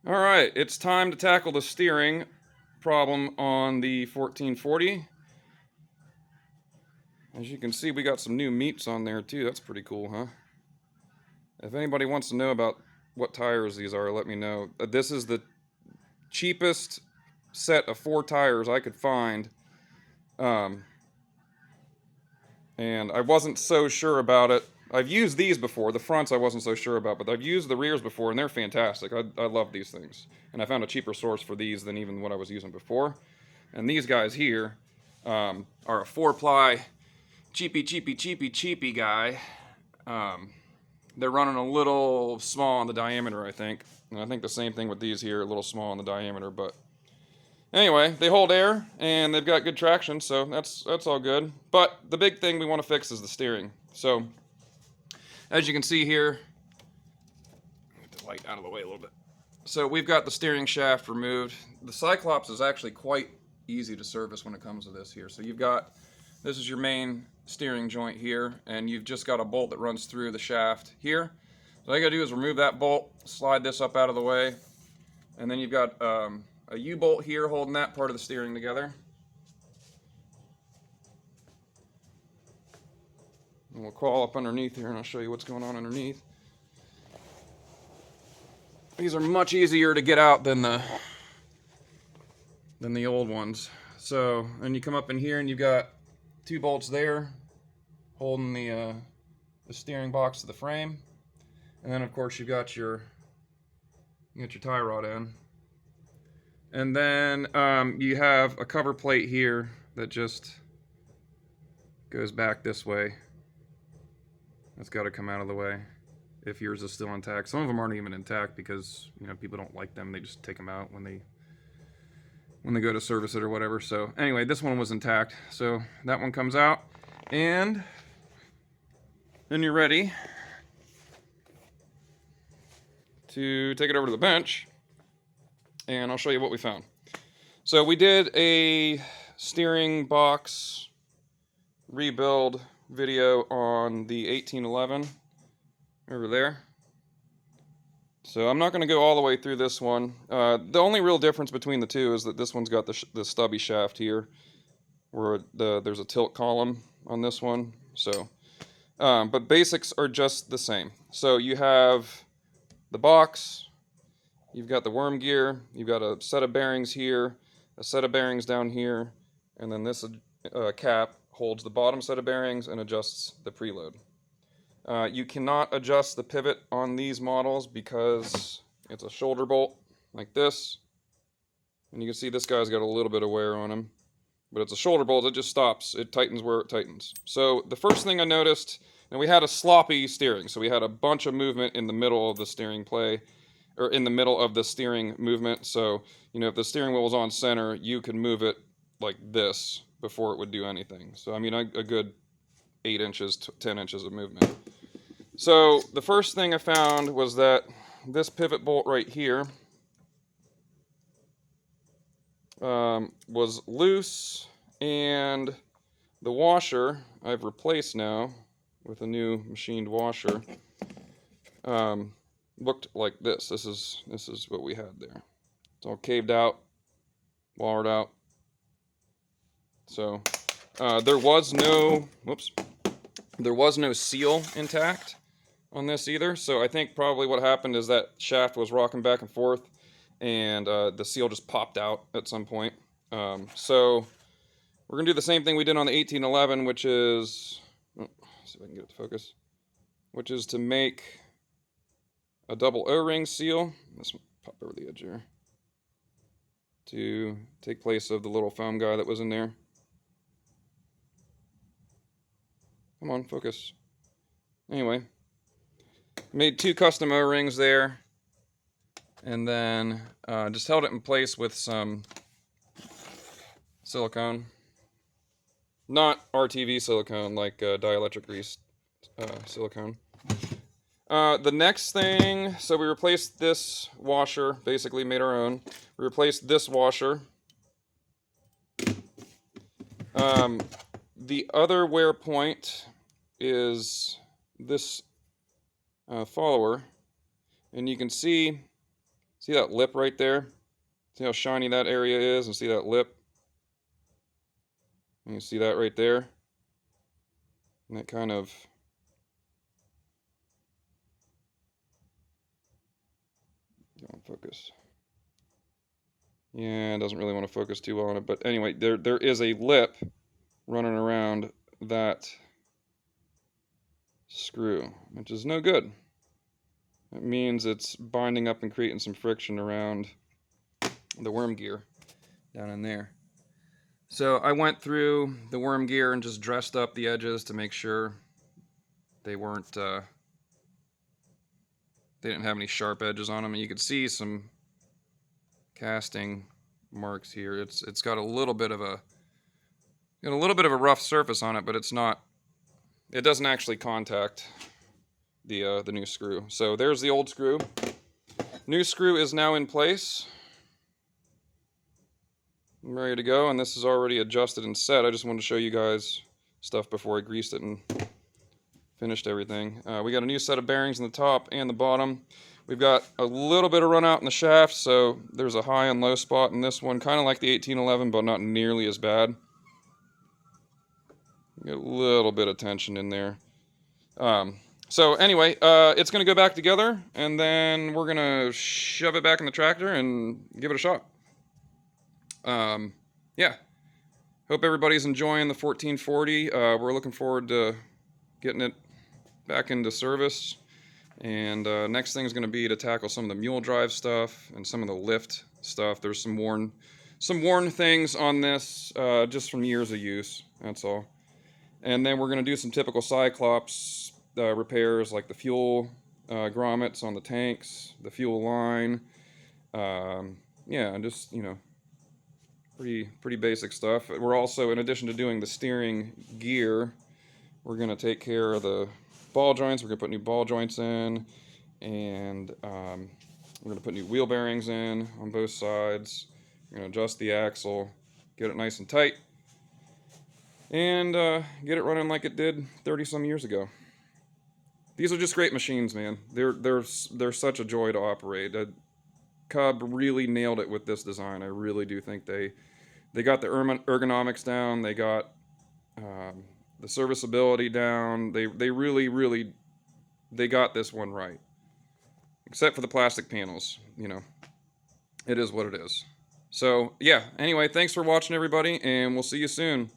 All right, it's time to tackle the steering problem on the 1440. As you can see, we got some new meats on there too. That's pretty cool, huh? If anybody wants to know about what tires these are, let me know. This is the cheapest set of 4 tires I could find. And I wasn't so sure about it. I've used these before. The fronts I wasn't so sure about, but I've used the rears before, and they're fantastic. I love these things. And I found a cheaper source for these than even what I was using before. And these guys here are a 4-ply cheapy guy. They're running a little small on the diameter, I think. And I think the same thing with these here, a little small on the diameter. But anyway, they hold air, and they've got good traction, so that's all good. But the big thing we want to fix is the steering. So as you can see here, get the light out of the way a little bit. So we've got the steering shaft removed. The Cyclops is actually quite easy to service when it comes to this here. So you've got, this is your main steering joint here, and you've just got a bolt that runs through the shaft here. So all you gotta do is remove that bolt, slide this up out of the way, and then you've got a U-bolt here holding that part of the steering together. And we'll crawl up underneath here and I'll show you what's going on underneath. These are much easier to get out than the old ones. So, and you come up in here and you've got 2 bolts there holding the steering box to the frame. And then of course you've got your tie rod in. And then you have a cover plate here that just goes back this way. That's got to come out of the way if yours is still intact. Some of them aren't even intact because, you know, people don't like them. They just take them out when they go to service it or whatever. So anyway, this one was intact. So that one comes out, and then you're ready to take it over to the bench, and I'll show you what we found. So we did a steering box rebuild video on the 1811 over there. So I'm not going to go all the way through this one. The only real difference between the two is that this one's got the stubby shaft here, where there's a tilt column on this one. So, but basics are just the same. So you have the box, you've got the worm gear, you've got a set of bearings here, a set of bearings down here, and then this cap holds the bottom set of bearings and adjusts the preload. You cannot adjust the pivot on these models because it's a shoulder bolt like this. And you can see this guy's got a little bit of wear on him. But it's a shoulder bolt, it just stops. It tightens where it tightens. So the first thing I noticed, and we had a sloppy steering. So we had a bunch of movement in the middle of the steering play, or in the middle of the steering movement. So, you know, if the steering wheel was on center, you could move it like this before it would do anything. So, I mean, a good 8 inches, 10 inches of movement. So the first thing I found was that this pivot bolt right here was loose, and the washer I've replaced now with a new machined washer looked like this. This is what we had there. It's all caved out, wallered out. So there was no seal intact on this either. So I think probably what happened is that shaft was rocking back and forth, and the seal just popped out at some point. So we're gonna do the same thing we did on the 1811, which is, see if I can get it to focus, which is to make a double O-ring seal. This one pop over the edge here to take place of the little foam guy that was in there. Come on, focus. Anyway, made 2 custom O-rings there, and then just held it in place with some silicone. Not RTV silicone, like dielectric grease silicone. The next thing, so we replaced this washer, basically made our own. We replaced this washer. The other wear point is this follower, and you can see See that lip right there? See how shiny that area is, and see that lip? And you see that right there? And it kind of... Don't focus. Yeah, it doesn't really want to focus too well on it, but anyway, there is a lip running around that screw, which is no good. It means it's binding up and creating some friction around the worm gear down in there. So I went through the worm gear and just dressed up the edges to make sure they weren't, they didn't have any sharp edges on them. And you could see some casting marks here. It's got a little bit of a rough surface on it, but it's not, it doesn't actually contact the new screw. So there's the old screw. New screw is now in place. I'm ready to go, and this is already adjusted and set. I just wanted to show you guys stuff before I greased it and finished everything. We got a new set of bearings in the top and the bottom. We've got a little bit of run out in the shaft, so there's a high and low spot in this one, kind of like the 1811, but not nearly as bad. Get a little bit of tension in there. So anyway, it's going to go back together, and then we're going to shove it back in the tractor and give it a shot. Yeah, hope everybody's enjoying the 1440. We're looking forward to getting it back into service. And next thing is going to be to tackle some of the mule drive stuff and some of the lift stuff. There's some worn things on this just from years of use. That's all. And then we're going to do some typical Cyclops repairs, like the fuel grommets on the tanks, the fuel line. Yeah, just, you know, pretty basic stuff. We're also, in addition to doing the steering gear, we're going to take care of the ball joints. We're going to put new ball joints in, and we're going to put new wheel bearings in on both sides. We're going to adjust the axle, get it nice and tight, and get it running like it did 30 some years ago. These are just great machines, man. They're such a joy to operate. Cub really nailed it with this design. I really do think they got the ergonomics down. They got the serviceability down. They really got this one right. Except for the plastic panels, you know. It is what it is. So, yeah, anyway, thanks for watching, everybody, and we'll see you soon.